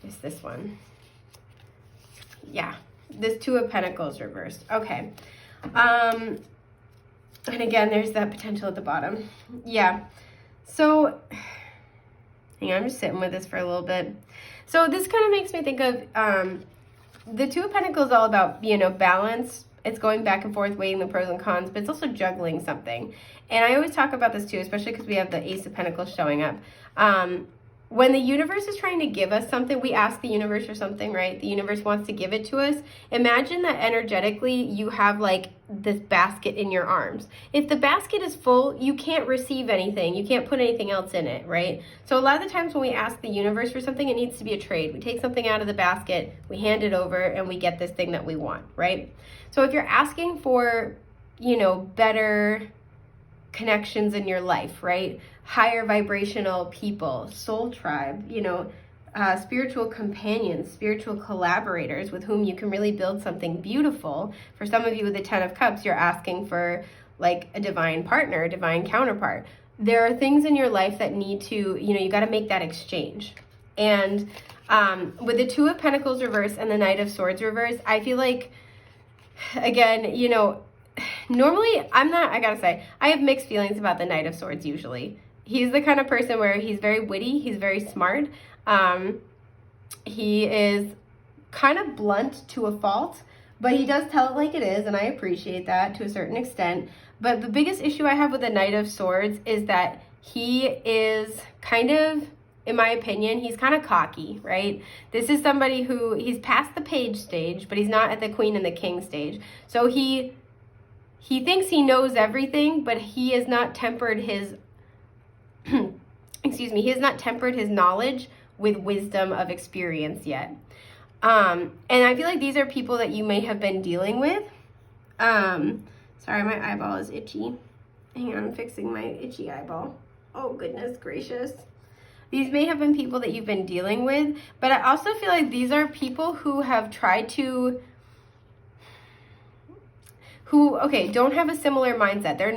It's this one. Yeah. This 2 of Pentacles reversed. Okay. And again, there's that potential at the bottom. Yeah. So hang on, I'm just sitting with this for a little bit. So this kind of makes me think of the 2 of Pentacles, all about, you know, balance. It's going back and forth, weighing the pros and cons, but it's also juggling something. And I always talk about this too, especially because we have the Ace of Pentacles showing up. When the universe is trying to give us something, we ask the universe for something, right? The universe wants to give it to us. Imagine that energetically you have like this basket in your arms. If the basket is full, you can't receive anything. You can't put anything else in it, right? So a lot of the times when we ask the universe for something, it needs to be a trade. We take something out of the basket, we hand it over, and we get this thing that we want, right? So if you're asking for, you know, better connections in your life, right? Higher vibrational people, soul tribe, you know, spiritual companions, spiritual collaborators with whom you can really build something beautiful. For some of you with the 10 of Cups, you're asking for like a divine partner, a divine counterpart. there are things in your life that need to, you got to make that exchange. And with the Two of Pentacles reverse and the Knight of Swords reverse, I feel like, again, normally I gotta say, I have mixed feelings about the Knight of Swords usually. He's the kind of person where he's very witty, he's very smart. He is kind of blunt to a fault, but he does tell it like it is, and I appreciate that to a certain extent. But the biggest issue I have with the Knight of Swords is that he is kind of, in my opinion, he's kind of cocky, right? This is somebody who, he's past the page stage, but he's not at the Queen and the King stage. So he thinks he knows everything, but he has not tempered his, excuse me, he has not tempered his knowledge with wisdom of experience yet. And I feel like these are people that you may have been dealing with. Sorry, my eyeball is itchy. Hang on, I'm fixing my itchy eyeball. Oh, goodness gracious. These may have been people that you've been dealing with, but I also feel like these are people who have tried to, don't have a similar mindset. They're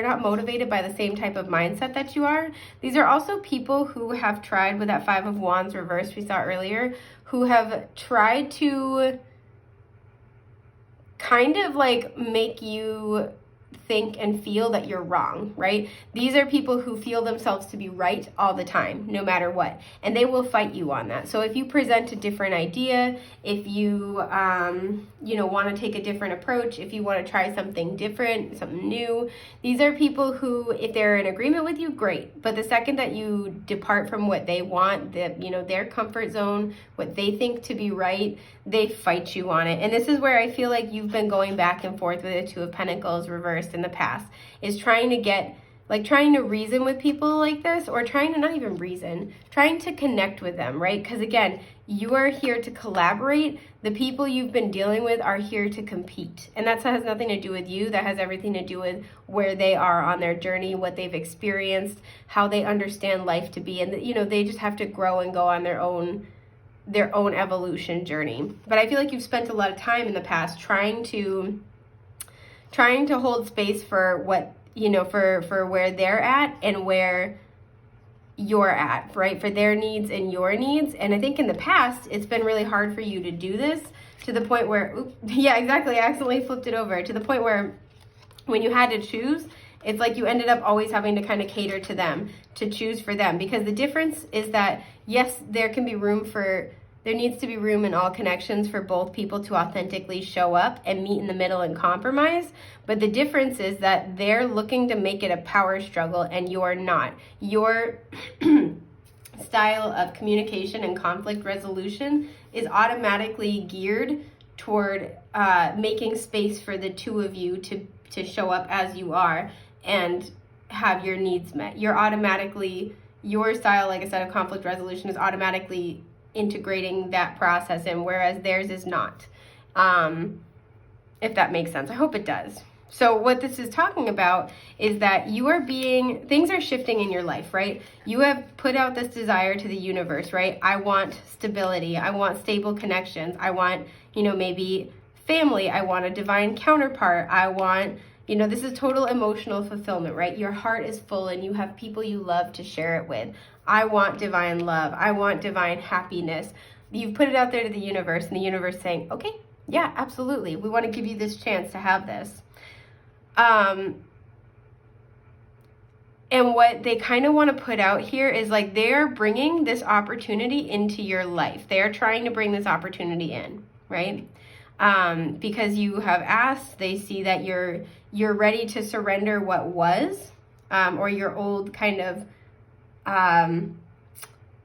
not motivated by the same type of mindset that you are. These are also people who have tried, with that Five of Wands reversed we saw earlier, who have tried to kind of like make you think and feel that you're wrong, right? These are people who feel themselves to be right all the time, no matter what, and they will fight you on that. So if you present a different idea, if you, want to take a different approach, if you want to try something different, something new, these are people who, if they're in agreement with you, great. But the second that you depart from what they want, their comfort zone, what they think to be right, they fight you on it. And this is where I feel like you've been going back and forth with the Two of Pentacles reversed in the past, is trying to reason with people like this, or trying to not even reason, trying to connect with them, right? Because again, you are here to collaborate. The people you've been dealing with are here to compete. And that has nothing to do with you. That has everything to do with where they are on their journey, what they've experienced, how they understand life to be. And, they just have to grow and go on their own evolution journey. But I feel like you've spent a lot of time in the past trying to hold space for what, for where they're at and where you're at, right? For their needs and your needs. And I think in the past, it's been really hard for you to do this, to the point where, yeah, exactly, I accidentally flipped it over, to the point where when you had to choose, it's like you ended up always having to kind of cater to them, to choose for them. Because the difference is that, yes, there needs to be room in all connections for both people to authentically show up and meet in the middle and compromise. But the difference is that they're looking to make it a power struggle and you're not. Your style of communication and conflict resolution is automatically geared toward making space for the two of you to show up as you are and have your needs met. Your style, like I said, of conflict resolution is automatically integrating that process in, whereas theirs is not. If that makes sense. I hope it does. So what this is talking about is that things are shifting in your life, right? You have put out this desire to the universe, right? I want stability. I want stable connections. I want, maybe family. I want a divine counterpart. I want, this is total emotional fulfillment, right? Your heart is full and you have people you love to share it with. I want divine love. I want divine happiness. You've put it out there to the universe, and the universe saying, okay, yeah, absolutely. We want to give you this chance to have this. And what they kind of want to put out here is like they're bringing this opportunity into your life. They're trying to bring this opportunity in, right? Because you have asked, they see that you're ready to surrender what was, or your old kind of,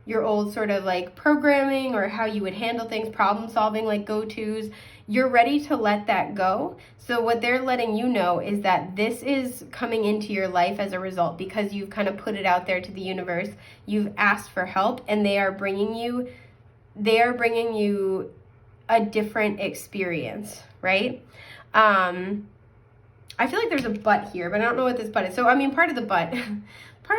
your old sort of like programming or how you would handle things, problem solving, like go-tos. You're ready to let that go. So what they're letting you know is that this is coming into your life as a result, because you've kind of put it out there to the universe. You've asked for help, and they are bringing you a different experience, right? I feel like there's a but here, but I don't know what this but is. So, part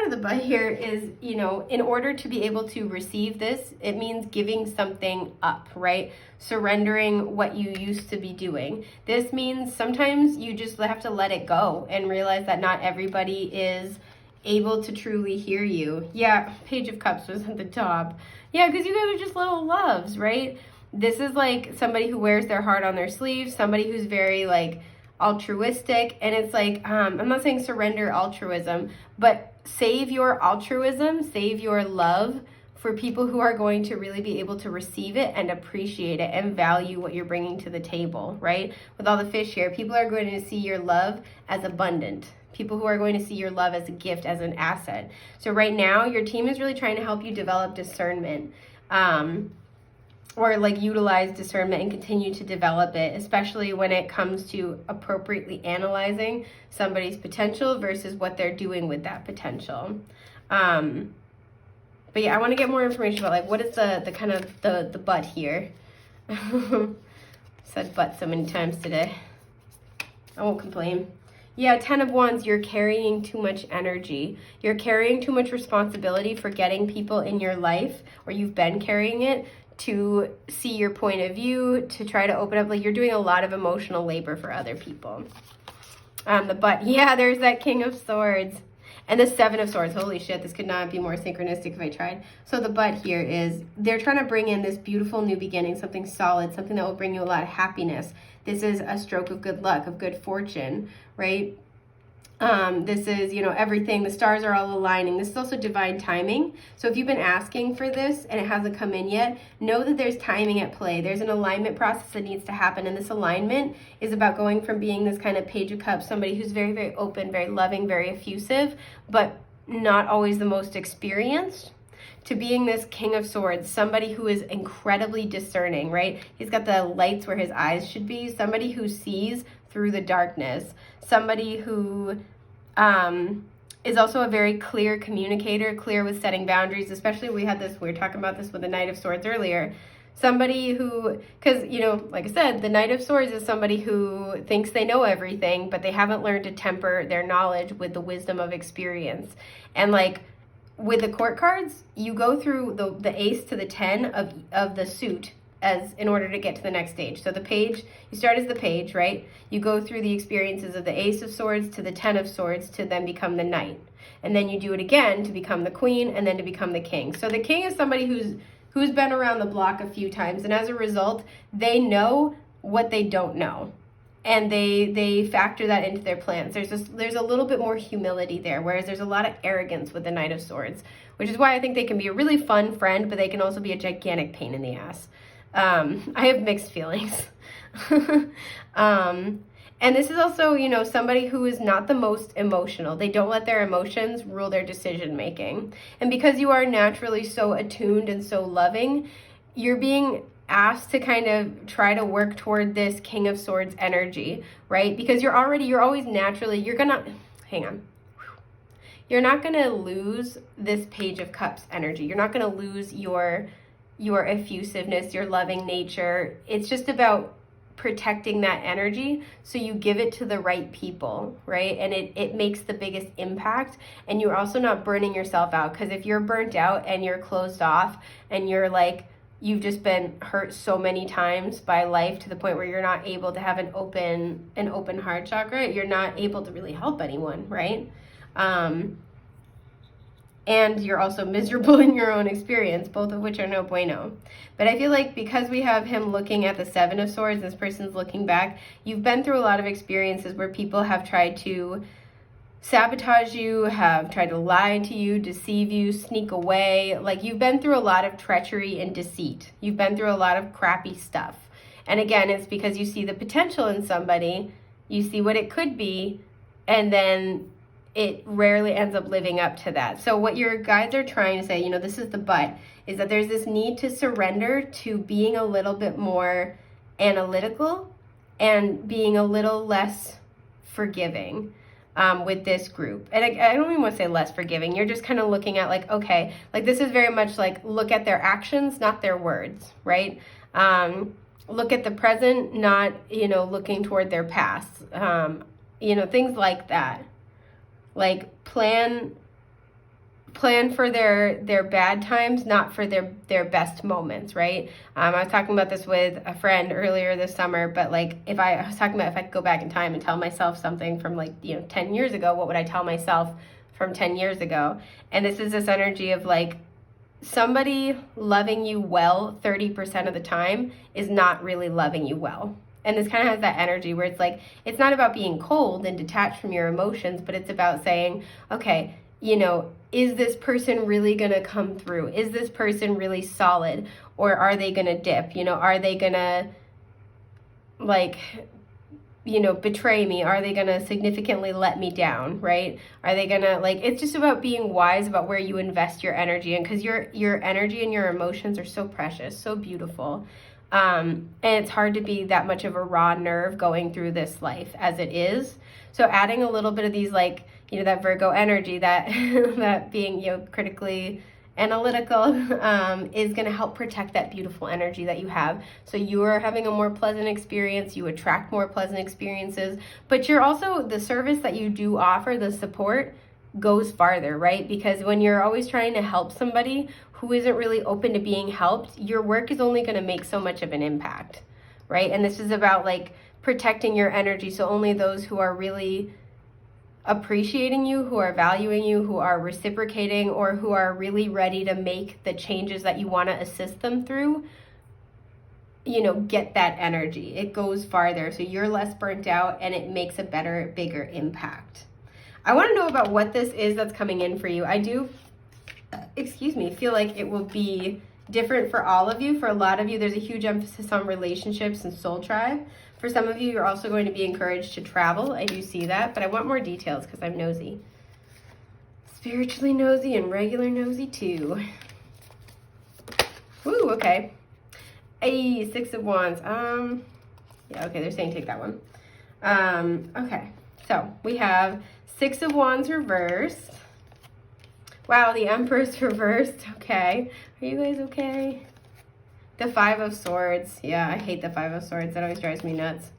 of the but here is, in order to be able to receive this, it means giving something up, right? Surrendering what you used to be doing. This means sometimes you just have to let it go and realize that not everybody is able to truly hear you. Yeah, Page of Cups was at the top. Yeah, because you guys are just little loves, right? This is like somebody who wears their heart on their sleeve, somebody who's very like altruistic, and it's like, I'm not saying surrender altruism, but save your altruism, save your love for people who are going to really be able to receive it and appreciate it and value what you're bringing to the table, right? With all the fish here, people are going to see your love as abundant. People who are going to see your love as a gift, as an asset. So right now, your team is really trying to help you develop discernment, or like utilize discernment and continue to develop it, especially when it comes to appropriately analyzing somebody's potential versus what they're doing with that potential. But yeah, I want to get more information about like what is the kind of the but here. Said but so many times today. I won't complain. Yeah, 10 of Wands, you're carrying too much energy. You're carrying too much responsibility for getting people in your life, or you've been carrying it, to see your point of view, to try to open up. Like, you're doing a lot of emotional labor for other people. The but, yeah, there's that King of Swords. And the Seven of Swords. Holy shit, this could not be more synchronistic if I tried. So the but here is they're trying to bring in this beautiful new beginning, something solid, something that will bring you a lot of happiness. This is a stroke of good luck, of good fortune, right? This is, you know, everything. The stars are all aligning. This is also divine timing. So if you've been asking for this and it hasn't come in yet, know that there's timing at play. There's an alignment process that needs to happen. And this alignment is about going from being this kind of Page of Cups, somebody who's very, very open, very loving, very effusive, but not always the most experienced, to being this King of Swords, somebody who is incredibly discerning, right? He's got the lights where his eyes should be, somebody who sees through the darkness, somebody who is also a very clear communicator, clear with setting boundaries, especially we were talking about this with the Knight of Swords earlier. Somebody who, because, you know, like I said, the Knight of Swords is somebody who thinks they know everything, but they haven't learned to temper their knowledge with the wisdom of experience. And like, with the court cards, you go through the ace to the 10 of the suit as in order to get to the next stage. So the page, you start as the page, right? You go through the experiences of the Ace of Swords to the 10 of Swords to then become the Knight. And then you do it again to become the Queen and then to become the King. So the King is somebody who's been around the block a few times, and as a result, they know what they don't know. And they factor that into their plans. There's a little bit more humility there, whereas there's a lot of arrogance with the Knight of Swords, which is why I think they can be a really fun friend, but they can also be a gigantic pain in the ass. I have mixed feelings. And this is also, you know, somebody who is not the most emotional. They don't let their emotions rule their decision making. And because you are naturally so attuned and so loving, you're being asked to kind of try to work toward this King of Swords energy, right? Because you're always naturally, hang on. You're not going to lose this Page of Cups energy. You're not going to lose your effusiveness, your loving nature. It's just about protecting that energy so you give it to the right people, right? And it makes the biggest impact, and you're also not burning yourself out, because if you're burnt out and you're closed off and you're like, you've just been hurt so many times by life to the point where you're not able to have an open heart chakra, you're not able to really help anyone, right? And you're also miserable in your own experience, both of which are no bueno. But I feel like because we have him looking at the Seven of Swords, this person's looking back, you've been through a lot of experiences where people have tried to sabotage you, have tried to lie to you, deceive you, sneak away. Like, you've been through a lot of treachery and deceit. You've been through a lot of crappy stuff. And again, it's because you see the potential in somebody, you see what it could be, and then it rarely ends up living up to that. So what your guides are trying to say, you know, this is the but, is that there's this need to surrender to being a little bit more analytical and being a little less forgiving with this group. And I don't even want to say less forgiving. You're just kind of looking at like, okay, like this is very much like look at their actions, not their words, right? Look at the present, not, you know, looking toward their past, you know, things like that. Like plan for their bad times, not for their best moments, right? I was talking about this with a friend earlier this summer, but like I was talking about if I could go back in time and tell myself something from like, you know, 10 years ago, what would I tell myself from 10 years ago. And this is this energy of like somebody loving you well 30% of the time is not really loving you well. And this kind of has that energy where it's like, it's not about being cold and detached from your emotions, but it's about saying, okay, you know, is this person really going to come through? Is this person really solid? Or are they going to dip? You know, are they going to like, you know, betray me? Are they going to significantly let me down, right? Are they going to like, it's just about being wise about where you invest your energy in, because your energy and your emotions are so precious, so beautiful. And it's hard to be that much of a raw nerve going through this life as it is. So adding a little bit of these, like, you know, that Virgo energy, that that being, you know, critically analytical, is going to help protect that beautiful energy that you have. So you are having a more pleasant experience, you attract more pleasant experiences, but you're also, the service that you do offer, the support, goes farther, right? Because when you're always trying to help somebody who isn't really open to being helped, your work is only going to make so much of an impact, right? And this is about like protecting your energy, so only those who are really appreciating you, who are valuing you, who are reciprocating, or who are really ready to make the changes that you want to assist them through, you know, get that energy. It goes farther, so you're less burnt out and it makes a better, bigger impact. I want to know about what this is that's coming in for you. I do, feel like it will be different for all of you. For a lot of you, there's a huge emphasis on relationships and soul tribe. For some of you, you're also going to be encouraged to travel. I do see that, but I want more details because I'm nosy. Spiritually nosy and regular nosy too. Woo, okay. Hey, Six of Wands. Yeah, okay, they're saying take that one. Okay, so we have Six of Wands reversed. Wow, the Empress reversed. Okay. Are you guys okay? The Five of Swords. Yeah, I hate the Five of Swords. That always drives me nuts.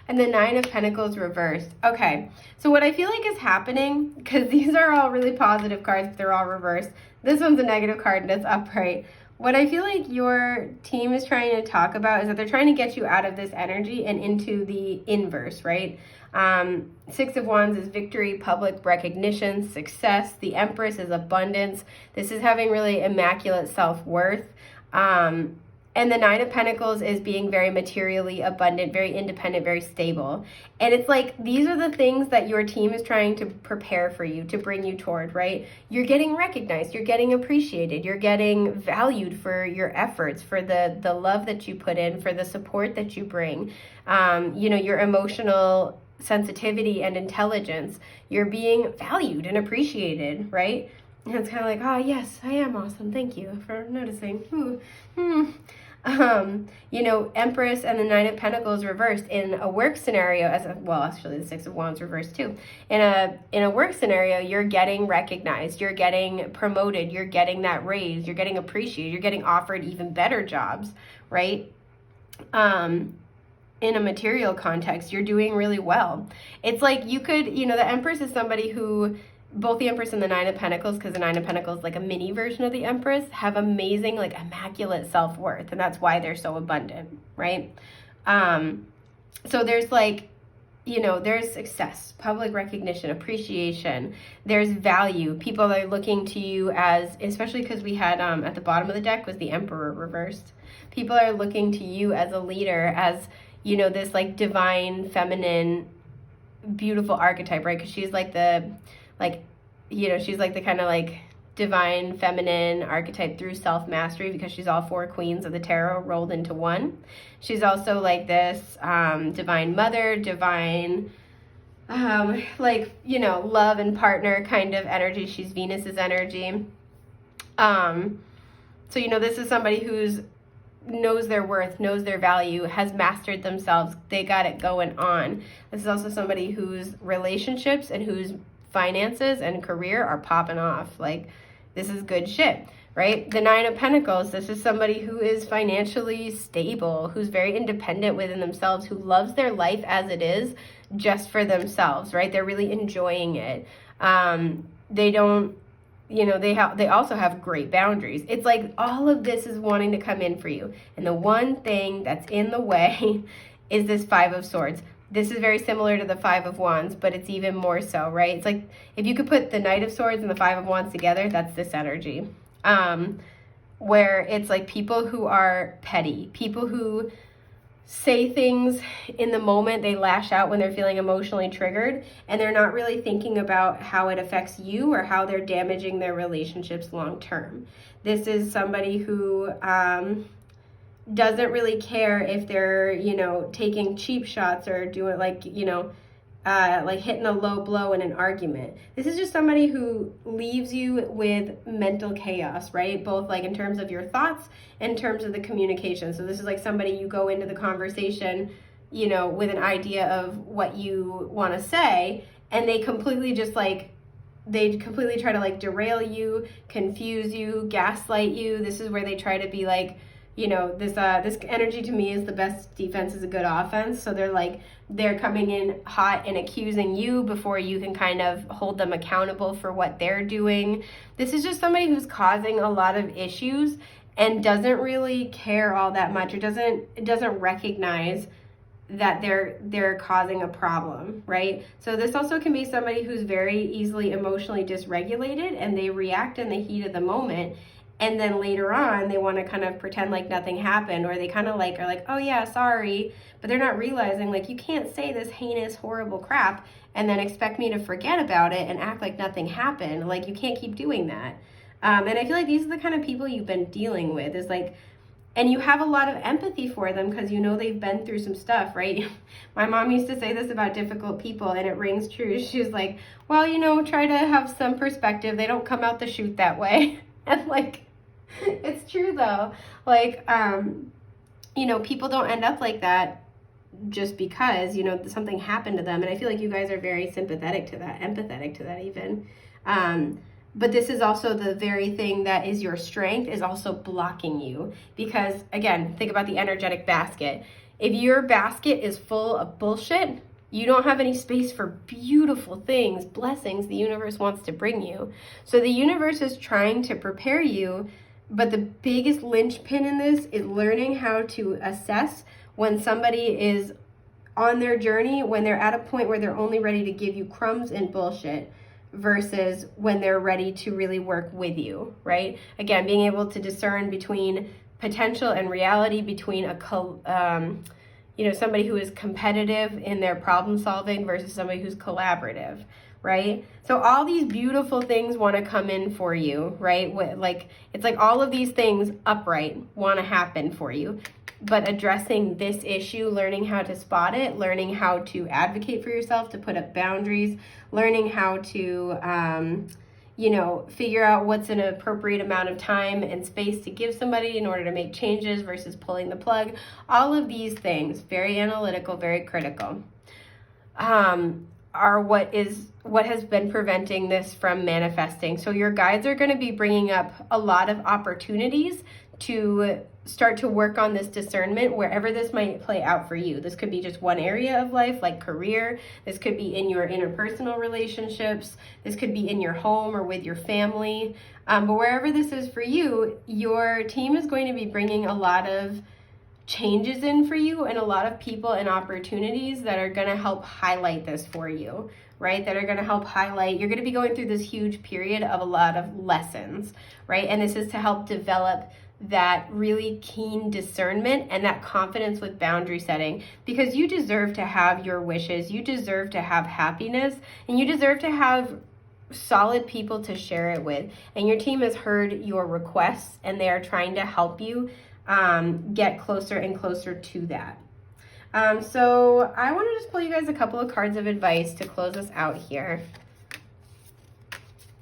And the Nine of Pentacles reversed. Okay. So what I feel like is happening, because these are all really positive cards, but they're all reversed. This one's a negative card and it's upright. What I feel like your team is trying to talk about is that they're trying to get you out of this energy and into the inverse, right? Six of Wands is victory, public recognition, success. The Empress is abundance. This is having really immaculate self-worth. And the Nine of Pentacles is being very materially abundant, very independent, very stable. And it's like, these are the things that your team is trying to prepare for you, to bring you toward, right? You're getting recognized, you're getting appreciated, you're getting valued for your efforts, for the love that you put in, for the support that you bring, you know, your emotional sensitivity and intelligence. You're being valued and appreciated, right? And it's kind of like, oh, yes, I am awesome. Thank you for noticing. You know, Empress and the Nine of Pentacles reversed in a work scenario, well, actually the Six of Wands reversed too. In a work scenario, you're getting recognized, you're getting promoted, you're getting that raise, you're getting appreciated, you're getting offered even better jobs, right? In a material context, you're doing really well. It's like you could, you know, the Empress is somebody who, both the Empress and the Nine of Pentacles, because the Nine of Pentacles, like a mini version of the Empress, have amazing, like immaculate self-worth, and that's why they're so abundant, right? So there's like, you know, there's success, public recognition, appreciation, there's value. People are looking to you as, especially because we had at the bottom of the deck was the Emperor reversed. People are looking to you as a leader, as, you know, this like divine, feminine, beautiful archetype, right? Because she's like the, like, you know, she's like the kind of like divine feminine archetype through self-mastery, because she's all four queens of the tarot rolled into one. She's also like this divine mother, divine like, you know, love and partner kind of energy. She's Venus's energy. So, you know, this is somebody who's knows their worth, knows their value, has mastered themselves. They got it going on. This is also somebody whose relationships and whose finances and career are popping off. Like, this is good shit, right? The Nine of Pentacles, this is somebody who is financially stable, who's very independent within themselves, who loves their life as it is, just for themselves, right? They're really enjoying it. They don't, you know, they also have great boundaries. It's like all of this is wanting to come in for you. And the one thing that's in the way is this Five of Swords. This is very similar to the Five of Wands, but it's even more so, right? It's like if you could put the Knight of Swords and the Five of Wands together, that's this energy. Where it's like people who are petty, people who say things in the moment, they lash out when they're feeling emotionally triggered, and they're not really thinking about how it affects you or how they're damaging their relationships long term. This is somebody who doesn't really care if they're, you know, taking cheap shots or doing like, you know, like hitting a low blow in an argument. This is just somebody who leaves you with mental chaos, right? Both like in terms of your thoughts, in terms of the communication. So this is like somebody you go into the conversation, you know, with an idea of what you want to say, and they completely just like, they completely try to like derail you, confuse you, gaslight you. This is where they try to be like, you know, this energy to me is the best defense is a good offense. So they're coming in hot and accusing you before you can kind of hold them accountable for what they're doing. This is just somebody who's causing a lot of issues and doesn't really care all that much, or doesn't recognize that they're causing a problem, right? So this also can be somebody who's very easily emotionally dysregulated, and they react in the heat of the moment. And then later on, they want to kind of pretend like nothing happened, or they kind of like are like, oh yeah, sorry. But they're not realizing like, you can't say this heinous, horrible crap and then expect me to forget about it and act like nothing happened. Like, you can't keep doing that. And I feel like these are the kind of people you've been dealing with, is like, and you have a lot of empathy for them because you know they've been through some stuff, right? My mom used to say this about difficult people, and it rings true. She was like, well, you know, try to have some perspective. They don't come out the chute that way. And like, it's true though. Like, you know, people don't end up like that just because, you know, something happened to them. And I feel like you guys are very sympathetic to that, empathetic to that even. But this is also the very thing that is your strength is also blocking you. Because again, think about the energetic basket. If your basket is full of bullshit, you don't have any space for beautiful things, blessings the universe wants to bring you. So the universe is trying to prepare you, but the biggest linchpin in this is learning how to assess when somebody is on their journey, when they're at a point where they're only ready to give you crumbs and bullshit, versus when they're ready to really work with you, right? Again, being able to discern between potential and reality, between you know, somebody who is competitive in their problem solving versus somebody who's collaborative, right? So all these beautiful things want to come in for you, right? Like, it's like all of these things upright want to happen for you. But addressing this issue, learning how to spot it, learning how to advocate for yourself, to put up boundaries, learning how to, you know, figure out what's an appropriate amount of time and space to give somebody in order to make changes versus pulling the plug. All of these things, very analytical, very critical, are what has been preventing this from manifesting. So your guides are going to be bringing up a lot of opportunities to start to work on this discernment wherever this might play out for you. This could be just one area of life, like career. This could be in your interpersonal relationships. This could be in your home or with your family. But wherever this is for you, your team is going to be bringing a lot of changes in for you, and a lot of people and opportunities that are going to help highlight this for you, right? That are going to help highlight, you're going to be going through this huge period of a lot of lessons, right? And this is to help develop that really keen discernment and that confidence with boundary setting, because you deserve to have your wishes, you deserve to have happiness, and you deserve to have solid people to share it with. And your team has heard your requests, and they are trying to help you get closer and closer to that. So I want to just pull you guys a couple of cards of advice to close us out here.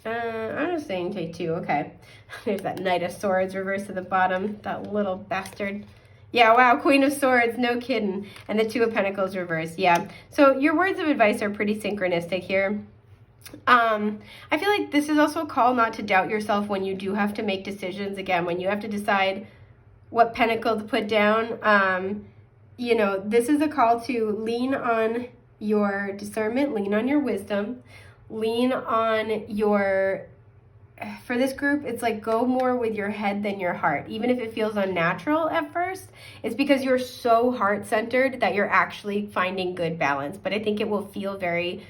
I'm just saying take two. Okay. There's that Knight of Swords reversed to the bottom. That little bastard. Yeah, wow. Queen of Swords. No kidding. And the Two of Pentacles reversed. Yeah. So your words of advice are pretty synchronistic here. I feel like this is also a call not to doubt yourself when you do have to make decisions. Again, when you have to decide what pentacle to put down. You know, this is a call to lean on your discernment, lean on your wisdom, lean on your for this group, it's like go more with your head than your heart. Even if it feels unnatural at first, it's because you're so heart-centered that you're actually finding good balance. But I think it will feel very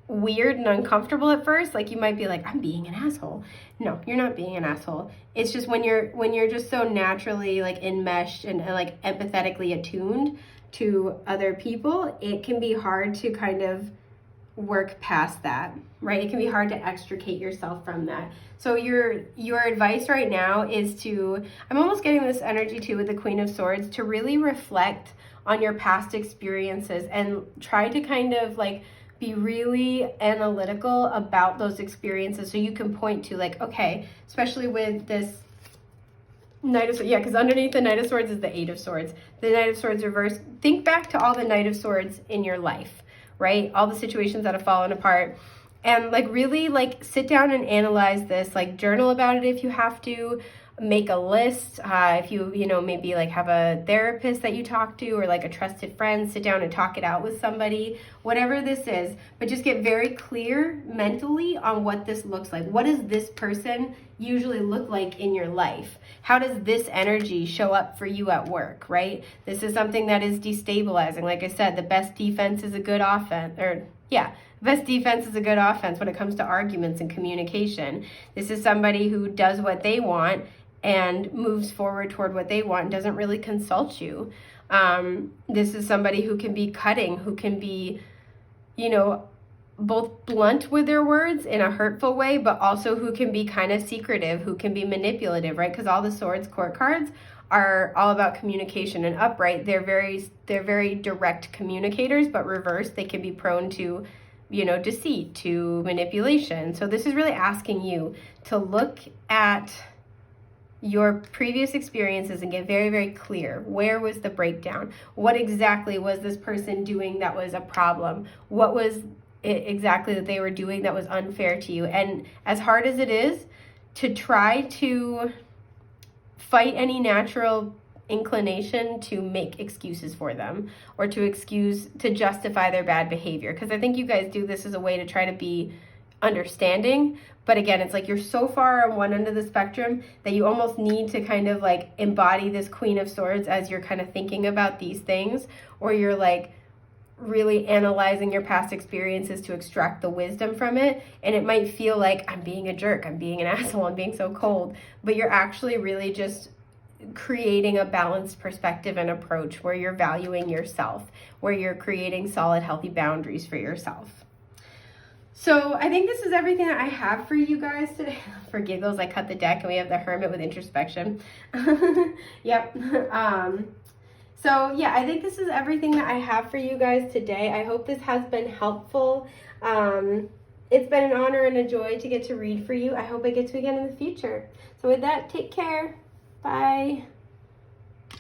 weird and uncomfortable at first. Like you might be like, I'm being an asshole. No, you're not being an asshole. It's just when you're just so naturally like enmeshed and like empathetically attuned to other people, it can be hard to kind of work past that, right? It can be hard to extricate yourself from that. So your advice right now is to, I'm almost getting this energy too with the Queen of Swords, to really reflect on your past experiences and try to kind of like be really analytical about those experiences so you can point to like, okay, especially with this Knight of Swords, yeah, because underneath the Knight of Swords is the Eight of Swords. The Knight of Swords reversed. Think back to all the Knight of Swords in your life, right? All the situations that have fallen apart. And like really like sit down and analyze this, like journal about it if you have to, make a list. If you maybe like have a therapist that you talk to or like a trusted friend, sit down and talk it out with somebody, whatever this is, but just get very clear mentally on what this looks like. What does this person usually look like in your life? How does this energy show up for you at work, right? This is something that is destabilizing. Like I said, the best defense is a good offense, best defense is a good offense when it comes to arguments and communication. This is somebody who does what they want and moves forward toward what they want and doesn't really consult you. This is somebody who can be cutting, who can be, both blunt with their words in a hurtful way, but also who can be kind of secretive, who can be manipulative, right? Because all the Swords court cards are all about communication. And upright, they're very direct communicators, but reversed, they can be prone to deceit, to manipulation. So this is really asking you to look at your previous experiences and get very, very clear. Where was the breakdown? What exactly was this person doing that was a problem? What was it exactly that they were doing that was unfair to you? And as hard as it is to try to fight any natural inclination to make excuses for them or to justify their bad behavior, because I think you guys do this as a way to try to be understanding. But again, it's like you're so far on one end of the spectrum that you almost need to kind of like embody this Queen of Swords as you're kind of thinking about these things, or you're like really analyzing your past experiences to extract the wisdom from it. And it might feel like I'm being a jerk, I'm being an asshole, I'm being so cold, but you're actually really just creating a balanced perspective and approach where you're valuing yourself, where you're creating solid, healthy boundaries for yourself. So I think this is everything that I have for you guys today. For giggles, I cut the deck and we have the Hermit with introspection. Yep. So yeah, I think this is everything that I have for you guys today. I hope this has been helpful. It's been an honor and a joy to get to read for you. I hope I get to again in the future. So with that, take care. Bye.